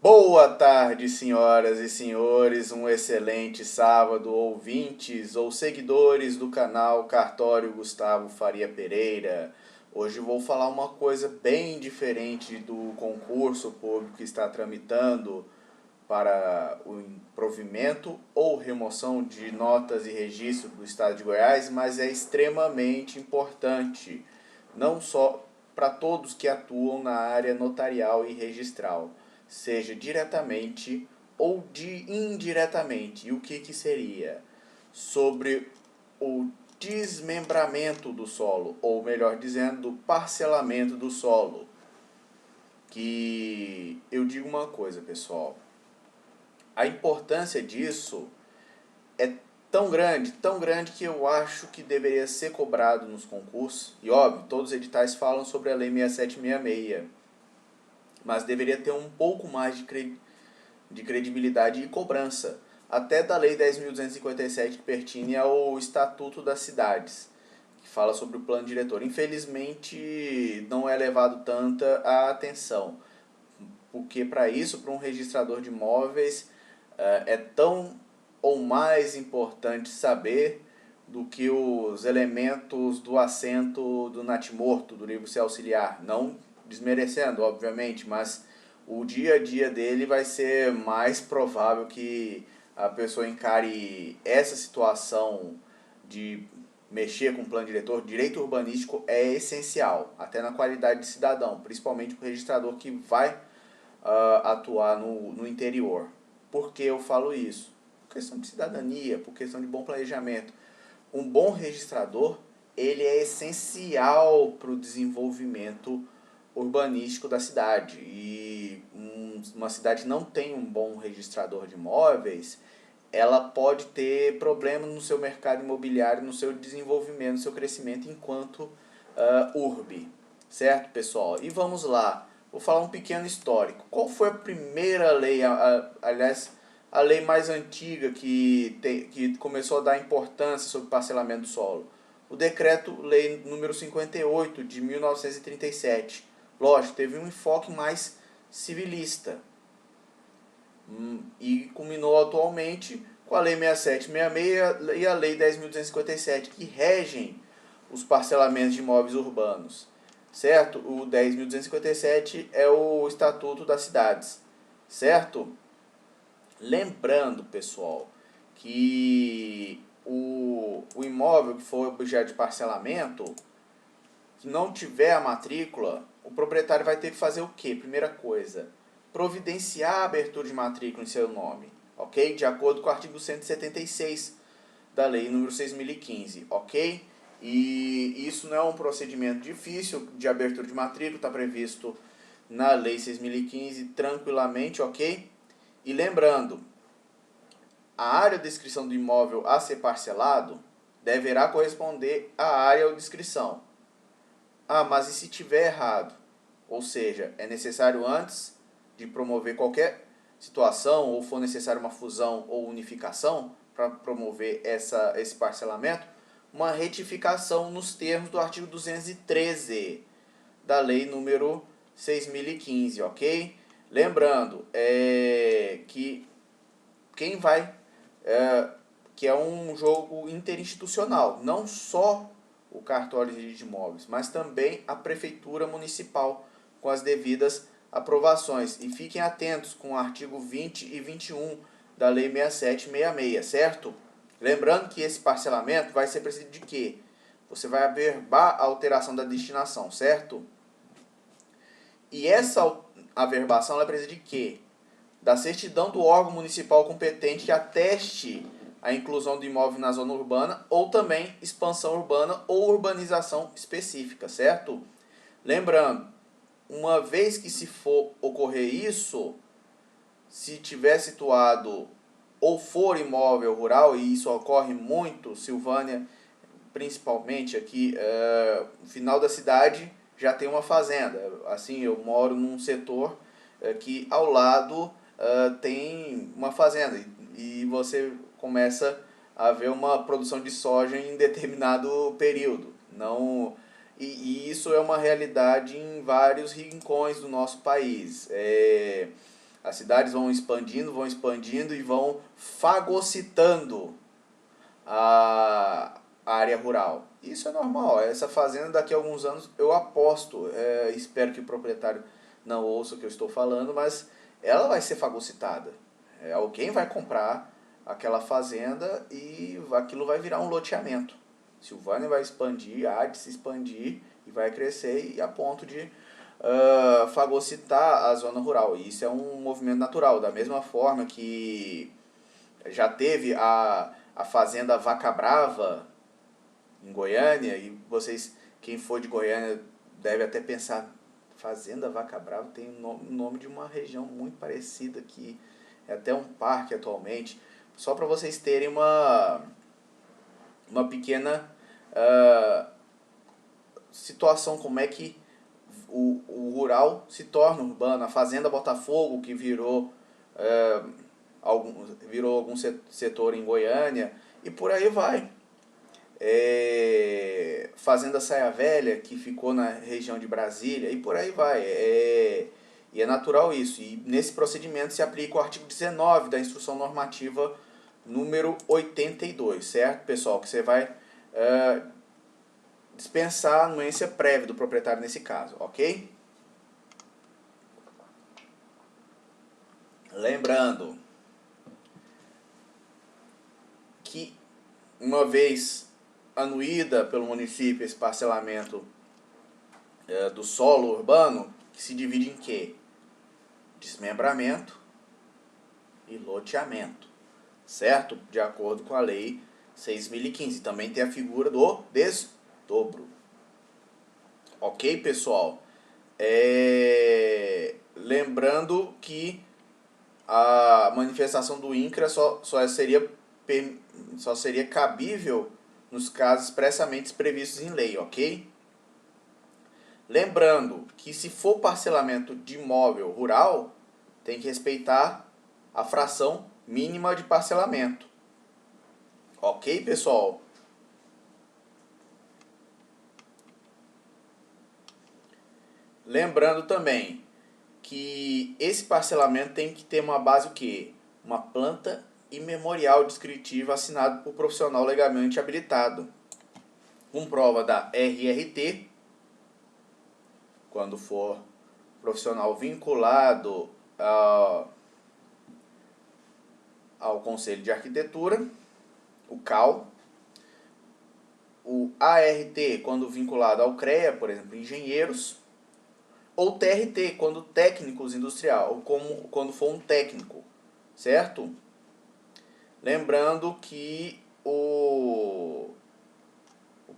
Boa tarde, senhoras e senhores, um excelente sábado, ouvintes ou seguidores do canal Cartório Gustavo Faria Pereira. Hoje vou falar uma coisa bem diferente do concurso público que está tramitando para o provimento ou remoção de notas e registro do estado de Goiás, mas é extremamente importante, não só para todos que atuam na área notarial e registral, seja diretamente ou indiretamente. E o que seria? Sobre o desmembramento do solo, ou melhor dizendo, do parcelamento do solo. Que eu digo uma coisa, pessoal, a importância disso é tão grande que eu acho que deveria ser cobrado nos concursos. E óbvio, todos os editais falam sobre a Lei 6766, mas deveria ter um pouco mais de credibilidade e cobrança, até da Lei 10.257, que pertine ao Estatuto das Cidades, que fala sobre o plano diretor. Infelizmente, não é levado tanta a atenção, porque para isso, para um registrador de imóveis, é tão ou mais importante saber do que os elementos do assento do natimorto, do livro C auxiliar. Não desmerecendo, obviamente, mas o dia a dia dele vai ser mais provável que a pessoa encare essa situação de mexer com o plano diretor. Direito urbanístico é essencial, até na qualidade de cidadão, principalmente para o registrador que vai atuar no interior. Por que eu falo isso? Por questão de cidadania, por questão de bom planejamento. Um bom registrador, ele é essencial para o desenvolvimento urbanístico da cidade. E uma cidade que não tem um bom registrador de imóveis, ela pode ter problemas no seu mercado imobiliário, no seu desenvolvimento, no seu crescimento enquanto urbe. Certo, pessoal? E vamos lá. Vou falar um pequeno histórico. Qual foi a primeira lei, aliás, a lei mais antiga que começou a dar importância sobre parcelamento do solo? O Decreto-Lei número 58 de 1937. Lógico, teve um enfoque mais civilista. E culminou atualmente com a Lei 6766 e a Lei 10.257, que regem os parcelamentos de imóveis urbanos. Certo? O 10.257 é o Estatuto das Cidades. Certo? Lembrando, pessoal, que o imóvel que for objeto de parcelamento, que não tiver a matrícula, o proprietário vai ter que fazer o quê? Primeira coisa, providenciar a abertura de matrícula em seu nome, ok? De acordo com o artigo 176 da Lei número 6.015, ok? E isso não é um procedimento difícil de abertura de matrícula, está previsto na Lei 6.015 tranquilamente, ok? E lembrando, a área de inscrição do imóvel a ser parcelado deverá corresponder à área ou descrição. Ah, mas e se tiver errado? Ou seja, é necessário antes de promover qualquer situação, ou for necessário uma fusão ou unificação para promover esse parcelamento, uma retificação nos termos do artigo 213 da lei número 6.015, ok? Lembrando que quem vai, que é um jogo interinstitucional, não só o cartório de imóveis, mas também a prefeitura municipal com as devidas aprovações. E fiquem atentos com o artigo 20 e 21 da Lei 6766, certo? Lembrando que esse parcelamento vai ser preciso de quê? Você vai averbar a alteração da destinação, certo? E essa averbação é precisa de quê? Da certidão do órgão municipal competente que ateste a inclusão do imóvel na zona urbana ou também expansão urbana ou urbanização específica, certo? Lembrando, uma vez que se for ocorrer isso, se tiver situado ou for imóvel rural, e isso ocorre muito, Silvânia, principalmente aqui, no final da cidade já tem uma fazenda. Assim, eu moro num setor que ao lado tem uma fazenda e você começa a ver uma produção de soja em determinado período. Não, e isso é uma realidade em vários rincões do nosso país. As cidades vão expandindo e vão fagocitando a área rural. Isso é normal. Essa fazenda daqui a alguns anos, eu aposto, espero que o proprietário não ouça o que eu estou falando, mas ela vai ser fagocitada. Alguém vai comprar aquela fazenda e aquilo vai virar um loteamento. Silvânia vai expandir, há de se expandir e vai crescer e a ponto de fagocitar a zona rural. E isso é um movimento natural, da mesma forma que já teve a fazenda Vaca Brava em Goiânia, e vocês, quem for de Goiânia, deve até pensar, fazenda Vaca Brava tem o nome de uma região muito parecida aqui, é até um parque atualmente, só para vocês terem uma pequena situação, como é que o rural se torna urbano. A fazenda Botafogo, que virou algum setor em Goiânia, e por aí vai. Fazenda Saia Velha, que ficou na região de Brasília, e por aí vai. E é natural isso. E nesse procedimento se aplica o artigo 19 da Instrução Normativa número 82, certo, pessoal? Que você vai dispensar a anuência prévia do proprietário nesse caso, ok? Lembrando que, uma vez anuída pelo município esse parcelamento do solo urbano, que se divide em quê? Desmembramento e loteamento, certo? De acordo com a lei 6.015. Também tem a figura do desdobro. Ok, pessoal? Lembrando que a manifestação do INCRA só seria cabível nos casos expressamente previstos em lei, ok? Lembrando que se for parcelamento de imóvel rural, tem que respeitar a fração mínima de parcelamento. Ok, pessoal? Lembrando também que esse parcelamento tem que ter uma base o quê? Uma planta e memorial descritivo assinado por profissional legalmente habilitado, com prova da RRT, quando for profissional vinculado ao Conselho de Arquitetura, o CAL, o ART, quando vinculado ao CREA, por exemplo, engenheiros, ou TRT, quando técnicos industrial, ou quando for um técnico, certo? Lembrando que o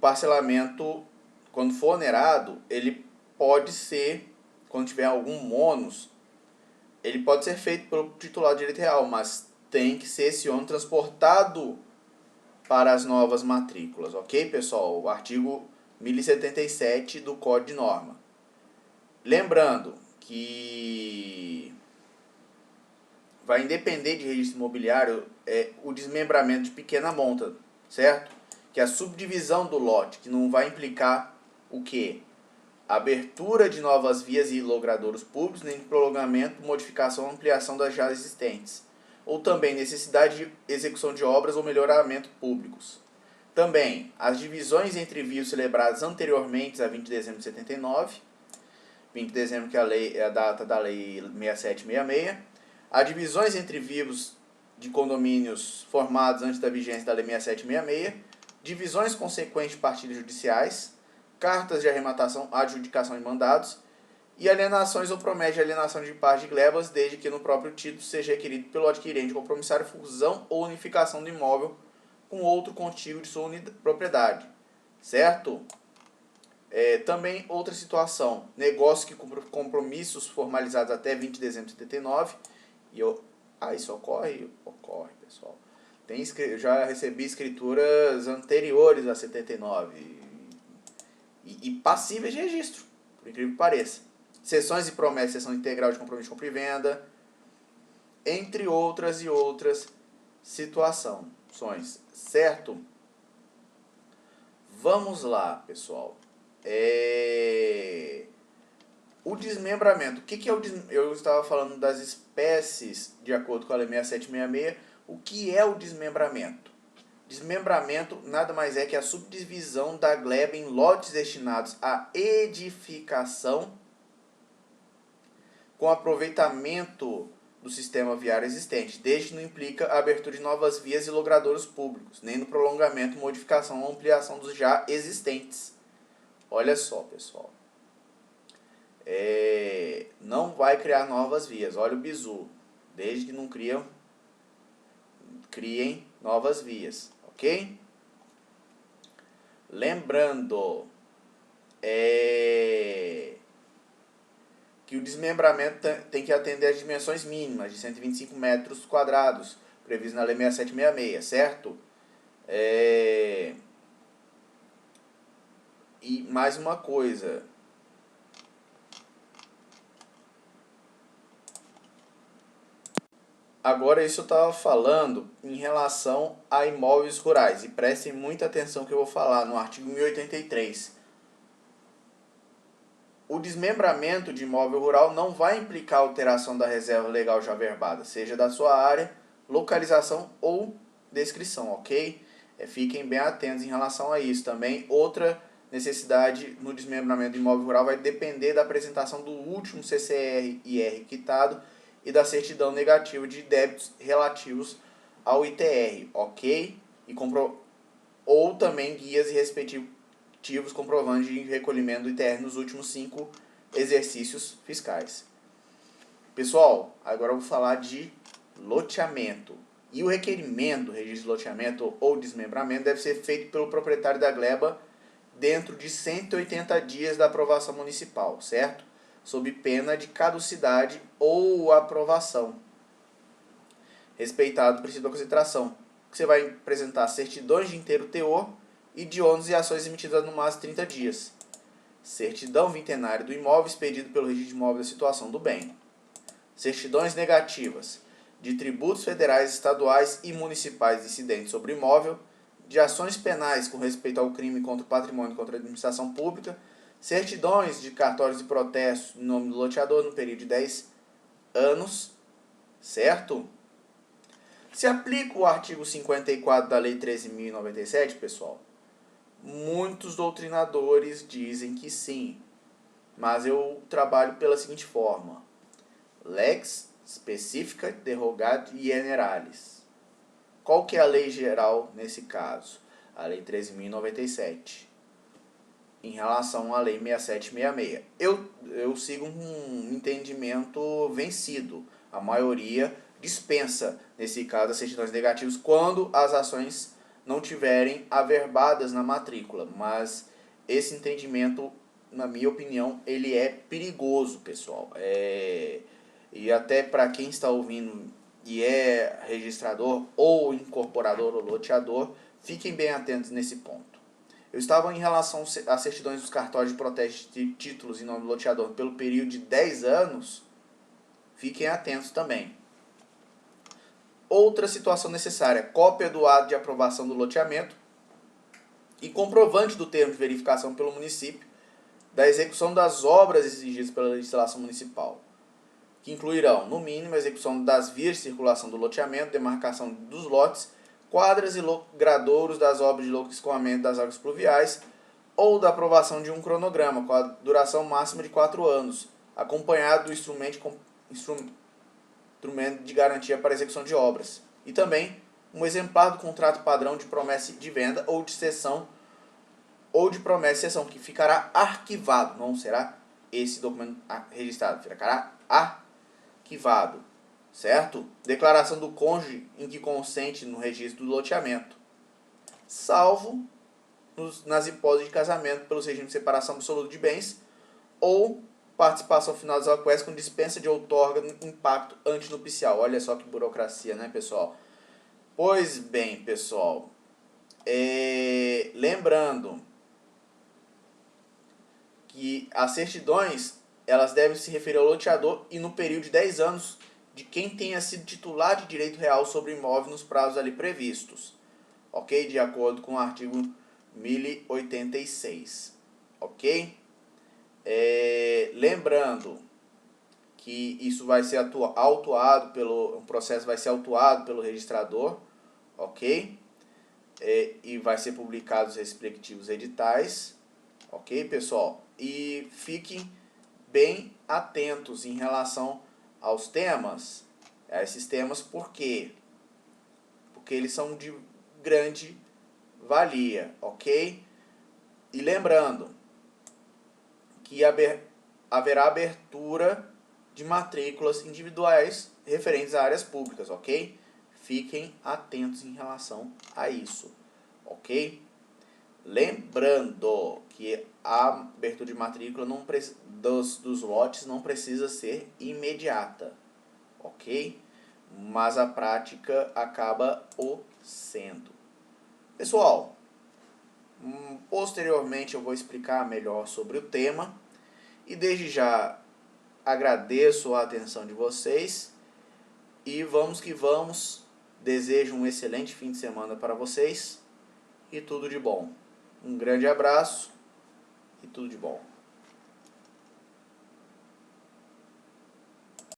parcelamento, quando for onerado, ele pode ser, quando tiver algum ônus, ele pode ser feito pelo titular de direito real, mas tem que ser esse ônus transportado para as novas matrículas, ok, pessoal? O artigo 1077 do Código de Norma. Lembrando que vai independer de registro imobiliário o desmembramento de pequena monta, certo? Que é a subdivisão do lote, que não vai implicar o quê? Abertura de novas vias e logradouros públicos, nem prolongamento, modificação ou ampliação das já existentes. Ou também necessidade de execução de obras ou melhoramento públicos. Também as divisões entre vias celebradas anteriormente a 20 de dezembro de 79, 20 de dezembro que é a data da lei 6766, as divisões entre vivos de condomínios formados antes da vigência da lei 6766, divisões consequentes de partidas judiciais, cartas de arrematação, adjudicação de mandados e alienações ou promessa de alienação de parte de glebas, desde que no próprio título seja requerido pelo adquirente compromissário fusão ou unificação do imóvel com outro contíguo de sua propriedade, certo? Também outra situação, negócio que compromissos formalizados até 20 de dezembro de 79, isso ocorre, pessoal. Eu já recebi escrituras anteriores a 79 e passíveis de registro, por incrível que pareça. Cessões e promessas, cessão integral de compromisso de compra e venda, entre outras e outras situações, certo? Vamos lá, pessoal. O desmembramento. O que é o desmembramento? Eu estava falando das espécies de acordo com a Lei 6766. O que é o desmembramento? Desmembramento nada mais é que a subdivisão da gleba em lotes destinados à edificação com aproveitamento do sistema viário existente, desde que não implica a abertura de novas vias e logradouros públicos, nem no prolongamento, modificação ou ampliação dos já existentes. Olha só, pessoal. Não vai criar novas vias. Olha o bizu. Desde que não criem novas vias. Ok? Lembrando que o desmembramento tem que atender às dimensões mínimas de 125 metros quadrados, previsto na Lei 6766, certo? E mais uma coisa. Agora, isso eu estava falando em relação a imóveis rurais. E prestem muita atenção que eu vou falar no artigo 1083. O desmembramento de imóvel rural não vai implicar alteração da reserva legal já averbada, seja da sua área, localização ou descrição, ok? Fiquem bem atentos em relação a isso. Também, outra necessidade no desmembramento de imóvel rural vai depender da apresentação do último CCR-IR quitado e da certidão negativa de débitos relativos ao ITR, ok? Ou também guias e respectivos comprovantes de recolhimento do ITR nos últimos 5 exercícios fiscais. Pessoal, agora eu vou falar de loteamento. E o requerimento do registro de loteamento ou desmembramento deve ser feito pelo proprietário da gleba dentro de 180 dias da aprovação municipal, certo? Sob pena de caducidade ou aprovação, respeitado o princípio da concentração. Você vai apresentar certidões de inteiro teor e de ônus e ações emitidas no máximo 30 dias. Certidão vintenária do imóvel expedido pelo registro de imóvel da situação do bem. Certidões negativas de tributos federais, estaduais e municipais incidentes sobre o imóvel, de ações penais com respeito ao crime contra o patrimônio e contra a administração pública, certidões de cartórios de protesto em nome do loteador no período de 10 anos, certo? Se aplica o artigo 54 da Lei 13.097, pessoal, muitos doutrinadores dizem que sim, mas eu trabalho pela seguinte forma: lex specifica derogatio generalis. Qual que é a lei geral nesse caso? A Lei 13.097. Em relação à Lei 6766. Eu sigo um entendimento vencido. A maioria dispensa, nesse caso, as certidões negativas quando as ações não tiverem averbadas na matrícula. Mas esse entendimento, na minha opinião, ele é perigoso, pessoal. E até para quem está ouvindo e é registrador ou incorporador ou loteador, fiquem bem atentos nesse ponto. Eu estava em relação às certidões dos cartórios de protesto de títulos em nome do loteador pelo período de 10 anos, fiquem atentos também. Outra situação necessária: cópia do ato de aprovação do loteamento e comprovante do termo de verificação pelo município da execução das obras exigidas pela legislação municipal, que incluirão, no mínimo, a execução das vias de circulação do loteamento, demarcação dos lotes, quadras e logradouros das obras de escoamento das águas pluviais, ou da aprovação de um cronograma com a duração máxima de 4 anos, acompanhado do instrumento de garantia para execução de obras, e também um exemplar do contrato padrão de promessa de venda ou de cessão ou de promessa de cessão, que ficará arquivado, não será esse documento registrado, ficará arquivado, certo? Declaração do cônjuge em que consente no registro do loteamento, salvo nas hipóteses de casamento pelos regimes de separação absoluta de bens ou participação final das alqueces com dispensa de outorga no impacto antinupcial. Olha só que burocracia, né, pessoal? Pois bem, pessoal, lembrando que as certidões elas devem se referir ao loteador e no período de 10 anos de quem tenha sido titular de direito real sobre o imóvel nos prazos ali previstos, ok? De acordo com o artigo 1086, ok? Lembrando que isso vai ser autuado o processo vai ser autuado pelo registrador, ok? E vai ser publicado os respectivos editais, ok, pessoal? E fiquem bem atentos em relação aos temas, a esses temas, por quê? Porque eles são de grande valia, ok? E lembrando que haverá abertura de matrículas individuais referentes a áreas públicas, ok? Fiquem atentos em relação a isso, ok? Lembrando que a abertura de matrícula dos lotes não precisa ser imediata, ok? Mas a prática acaba o sendo. Pessoal, posteriormente eu vou explicar melhor sobre o tema e desde já agradeço a atenção de vocês e vamos que vamos. Desejo um excelente fim de semana para vocês e tudo de bom. Um grande abraço e tudo de bom.